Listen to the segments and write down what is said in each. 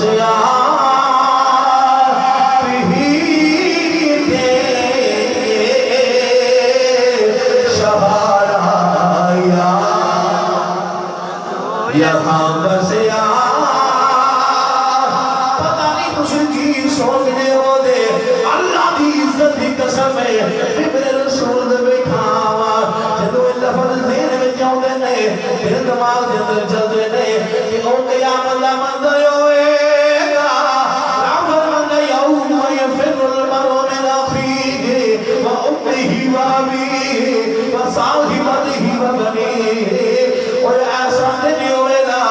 بسیا یہاں بسیا پتہ نہیں مشرکین سوچنے ہو دے اللہ دی عزت دی قسم ہے میرے رسول دے بیٹھاوا جدو لفظ ذہن میں جاؤں نے پھر دماغ دے اندر چلتے نے کہ او قیامت دا منظر ہوئے گا رابر من یوم یفر المرء من اخیہ و امہ و ابیہ و صاحبتہ و بنیہ اور ایسا نہیں ہوئے گا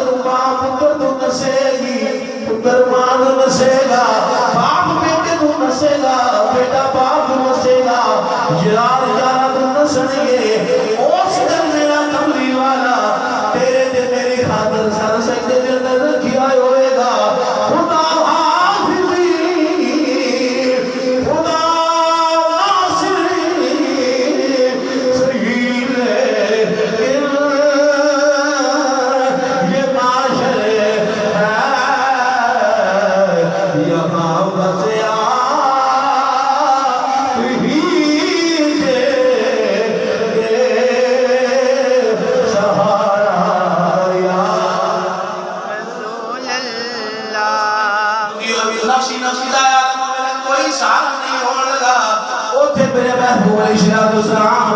تو باپ پتر تو نسے گی پتر ماں تو نسے گا باپ بیٹے تو نسے گا بیٹا باپ تو نسے گا یار یارہ تو نسنے گے اس دن میرا کملی والا تیرے دے میری خاطر سر سکتے دے نظر کیا ہوئے گا خدا حافظی خدا ناصری سہیل یہاں بسیا سہارا یا رسول اللہ نفسی نفسی دایا کوئی ساتھ نہیں ہو لگا اوتھے میرے محبوب علیہ السلام